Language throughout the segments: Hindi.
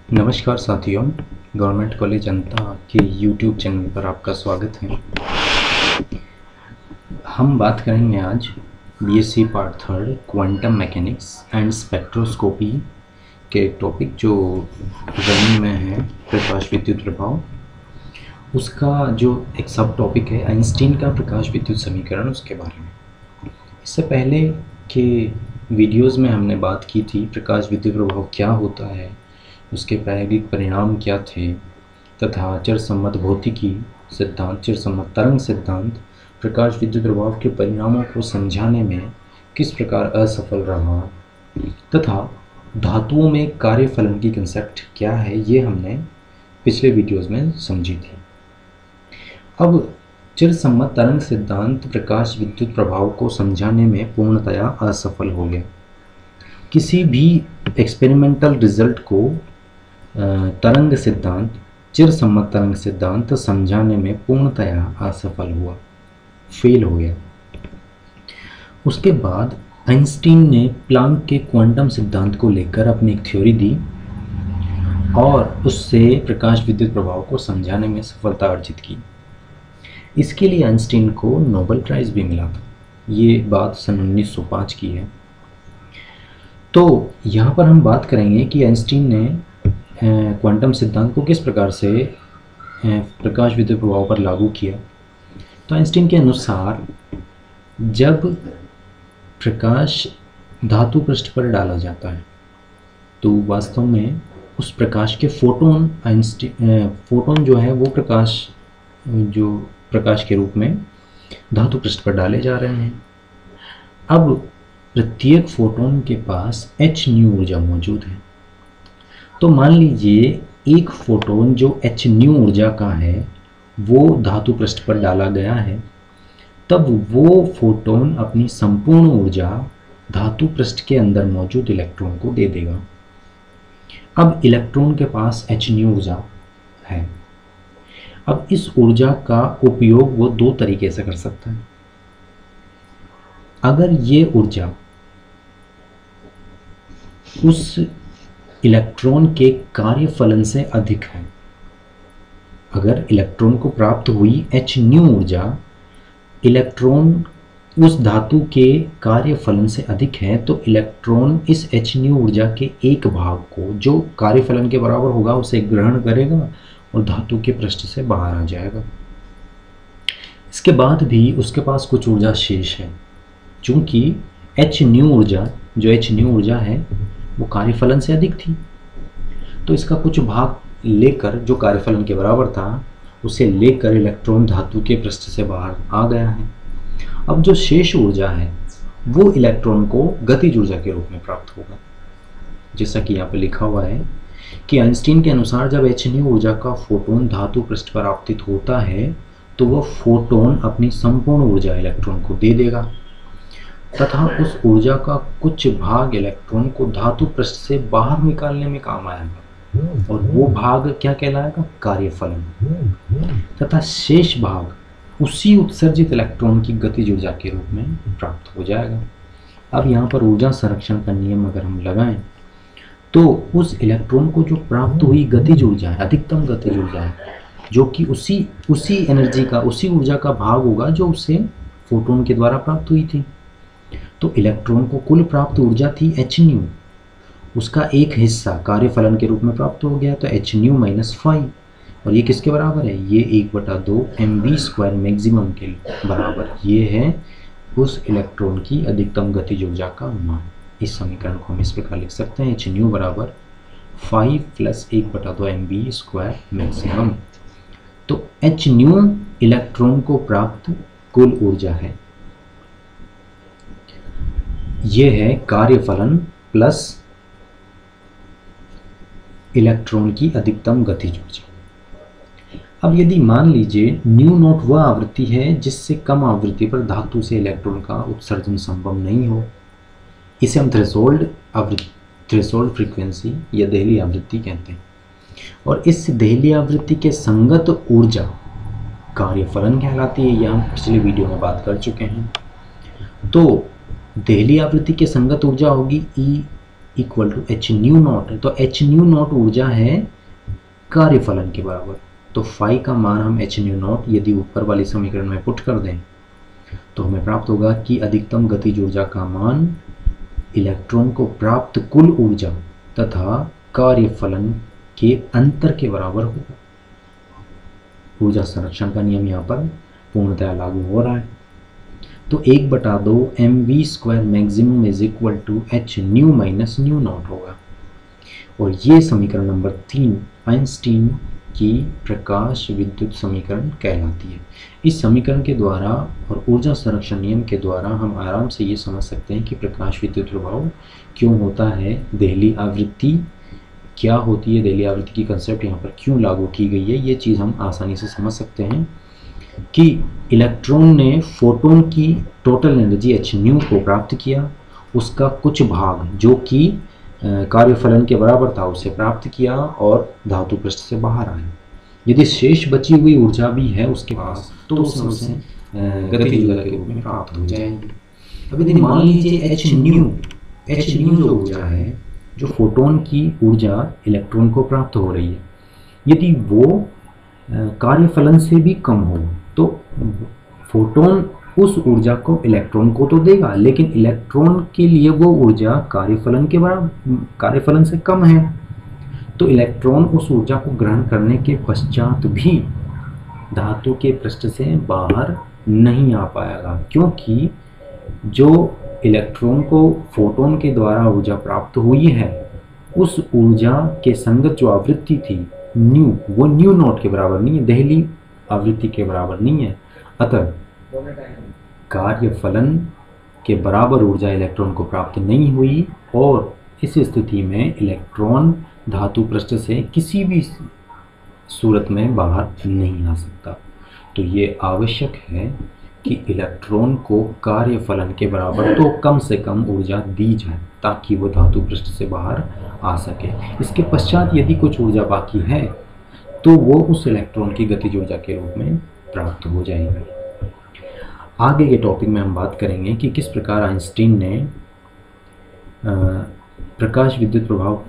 नमस्कार साथियों, गवर्नमेंट कॉलेज जनता के यूट्यूब चैनल पर आपका स्वागत है। हम बात करेंगे आज BSc part third quantum mechanics and spectroscopy के एक टॉपिक जो ज़मीन में है, प्रकाश विद्युत प्रभाव। उसका जो एक सब टॉपिक है आइंस्टीन का प्रकाश विद्युत समीकरण, उसके बारे में। इससे पहले के वीडियोज़ में हमने बात की थी प्रकाश विद्युत प्रभाव क्या होता है, उसके प्रायोगिक परिणाम क्या थे, तथा चिरसम्मत भौतिकी सिद्धांत, चिरसम्मत तरंग सिद्धांत प्रकाश विद्युत प्रभाव के परिणामों को समझाने में किस प्रकार असफल रहा, तथा धातुओं में कार्यफलन की कंसेप्ट क्या है, ये हमने पिछले वीडियोज़ में समझी थी। अब चिरसम्मत तरंग सिद्धांत प्रकाश विद्युत प्रभाव को समझाने में पूर्णतया असफल हो गया। किसी भी एक्सपेरिमेंटल रिजल्ट को तरंग सिद्धांत, चिरसम्मत तरंग सिद्धांत समझाने में पूर्णतया असफल हुआ, फेल हो गया। उसके बाद आइंस्टीन ने प्लांक के क्वांटम सिद्धांत को लेकर अपनी एक थ्योरी दी और उससे प्रकाश विद्युत प्रभाव को समझाने में सफलता अर्जित की। इसके लिए आइंस्टीन को नोबेल प्राइज़ भी मिला था। ये बात सन 1905 की है। तो यहाँ पर हम बात करेंगे कि आइंस्टीन ने क्वांटम सिद्धांत को किस प्रकार से प्रकाश विद्युत प्रभाव पर लागू किया। तो आइंस्टीन के अनुसार जब प्रकाश धातु पृष्ठ पर डाला जाता है तो वास्तव में उस प्रकाश के फोटोन जो है वो प्रकाश के रूप में धातु पृष्ठ पर डाले जा रहे हैं। अब प्रत्येक फोटोन के पास h न्यू ऊर्जा मौजूद है। तो मान लीजिए एक फोटोन जो h न्यू ऊर्जा का है वो धातु पृष्ठ पर डाला गया है, तब वो फोटोन अपनी संपूर्ण ऊर्जा धातु पृष्ठ के अंदर मौजूद इलेक्ट्रॉन को दे देगा। अब इलेक्ट्रॉन के पास h न्यू ऊर्जा है। अब इस ऊर्जा का उपयोग वो दो तरीके से कर सकता है। अगर ये ऊर्जा उस इलेक्ट्रॉन के कार्यफलन से अधिक है, अगर इलेक्ट्रॉन को प्राप्त हुई h न्यू ऊर्जा इलेक्ट्रॉन उस धातु के कार्यफलन से अधिक है, तो इलेक्ट्रॉन इस h न्यू ऊर्जा के एक भाग को जो कार्यफलन के बराबर होगा उसे ग्रहण करेगा और धातु के पृष्ठ से बाहर आ जाएगा। इसके बाद भी उसके पास कुछ ऊर्जा शेष है, चूंकि h न्यू ऊर्जा है वो कार्यफलन से अधिक थी, तो इसका कुछ भाग लेकर जो कार्यफलन के बराबर था उसे लेकर इलेक्ट्रॉन धातु के पृष्ठ से बाहर आ गया है। अब जो शेष ऊर्जा है वो इलेक्ट्रॉन को गतिज ऊर्जा के रूप में प्राप्त होगा। जैसा कि यहाँ पे लिखा हुआ है कि आइंस्टीन के अनुसार जब h न्यू ऊर्जा का फोटोन धातु पृष्ठ पर आपतित होता है तो वह फोटोन अपनी संपूर्ण ऊर्जा इलेक्ट्रॉन को दे देगा तथा उस ऊर्जा का कुछ भाग इलेक्ट्रॉन को धातु पृष्ठ से बाहर निकालने में काम आएगा और वो भाग क्या कहलाएगा, कार्यफलन, तथा शेष भाग उसी उत्सर्जित इलेक्ट्रॉन की गतिज ऊर्जा के रूप में प्राप्त हो जाएगा। अब यहाँ पर ऊर्जा संरक्षण का नियम अगर हम लगाएं तो उस इलेक्ट्रॉन को जो प्राप्त हुई गतिज ऊर्जा है, अधिकतम गतिज ऊर्जा है, जो कि उसी एनर्जी का, उसी ऊर्जा का भाग होगा जो उसे फोटोन के द्वारा प्राप्त हुई थी। तो इलेक्ट्रॉन को कुल प्राप्त ऊर्जा थी h न्यू, उसका एक हिस्सा कार्यफलन के रूप में प्राप्त हो गया तो h न्यू माइनस 5, और ये किसके बराबर है, ये 1/2 mv² मैक्सिमम के बराबर। ये है उस इलेक्ट्रॉन की अधिकतम गतिज ऊर्जा का मान। इस समीकरण को हम इस प्रकार लिख सकते हैं, h न्यू बराबर 5 + 1/2 mv² मैक्सिमम। तो h न्यू इलेक्ट्रॉन को प्राप्त कुल ऊर्जा है, ये है कार्यफलन प्लस इलेक्ट्रॉन की अधिकतम गतिज ऊर्जा। अब यदि मान लीजिए न्यू नॉट वह आवृत्ति है जिससे कम आवृत्ति पर धातु से इलेक्ट्रॉन का उत्सर्जन संभव नहीं हो, इसे हम थ्रेशोल्ड फ्रीक्वेंसी या देहली आवृत्ति कहते हैं। और इस देहली आवृत्ति के संगत ऊर्जा कार्यफलन कहलाती है, यह हम पिछले वीडियो में बात कर चुके हैं। तो देहली आवृत्ति के संगत ऊर्जा होगी E equal to H nu not है, तो एच न्यू नॉट ऊर्जा है कार्यफलन के बराबर। तो फाई का मान हम एच न्यू नॉट यदि ऊपर वाली समीकरण में पुट कर दें तो हमें प्राप्त होगा कि अधिकतम गतिज ऊर्जा का मान इलेक्ट्रॉन को प्राप्त कुल ऊर्जा तथा कार्यफलन के अंतर के बराबर होगा। ऊर्जा संरक्षण का नियम यहाँ पर पूर्णतः लागू हो रहा है। तो 1/2 mv² maximum is equal to H nu minus nu not होगा। और ये समीकरण नंबर 3 आइंस्टीन की प्रकाश विद्युत समीकरण कहलाती है। इस समीकरण के द्वारा और ऊर्जा संरक्षण नियम के द्वारा हम आराम से ये समझ सकते हैं कि प्रकाश विद्युत प्रभाव क्यों होता है, देहली आवृत्ति क्या होती है, देहली आवृत्ति की कंसेप्ट यहाँ पर क्यों लागू की गई है। ये चीज़ हम आसानी से समझ सकते हैं कि इलेक्ट्रॉन ने फोटोन की टोटल एनर्जी एच न्यू को प्राप्त किया, उसका कुछ भाग जो कि कार्यफलन के बराबर था उसे प्राप्त किया और धातु पृष्ठ से बाहर आया। यदि शेष बची हुई ऊर्जा भी है उसके पास तो उसे गतिज ऊर्जा के रूप में प्राप्त हो जाएगी। अब यदि मान लीजिए एच न्यू जो ऊर्जा है, जो फोटोन की ऊर्जा इलेक्ट्रॉन को प्राप्त हो रही है, यदि वो कार्यफलन से भी कम हो तो फोटोन उस ऊर्जा को इलेक्ट्रॉन को तो देगा, लेकिन इलेक्ट्रॉन के लिए वो ऊर्जा कार्यफलन से कम है, तो इलेक्ट्रॉन उस ऊर्जा को ग्रहण करने के पश्चात भी धातु के पृष्ठ से बाहर नहीं आ पाएगा, क्योंकि जो इलेक्ट्रॉन को फोटोन के द्वारा ऊर्जा प्राप्त हुई है उस ऊर्जा के संगत जो आवृत्ति थी न्यू, वो न्यू नॉट के बराबर नहीं है, देहली आवृत्ति के बराबर नहीं है। अतः कार्यफलन के बराबर ऊर्जा इलेक्ट्रॉन को प्राप्त नहीं हुई और इस स्थिति में इलेक्ट्रॉन धातु पृष्ठ से किसी भी सूरत में बाहर नहीं आ सकता। तो ये आवश्यक है कि इलेक्ट्रॉन को कार्यफलन के बराबर तो कम से कम ऊर्जा दी जाए ताकि वो धातु पृष्ठ से बाहर आ सके। इसके पश्चात यदि कुछ ऊर्जा बाकी है तो वो उस इलेक्ट्रॉन की गतिज ऊर्जा के रूप में प्राप्त हो जाएगी। आगे के टॉपिक में हम बात करेंगे कि किस प्रकार आइंस्टीन ने प्रकाश विद्युत प्रभाव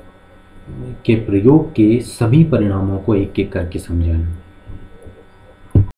के प्रयोग के सभी परिणामों को एक एक करके समझाया।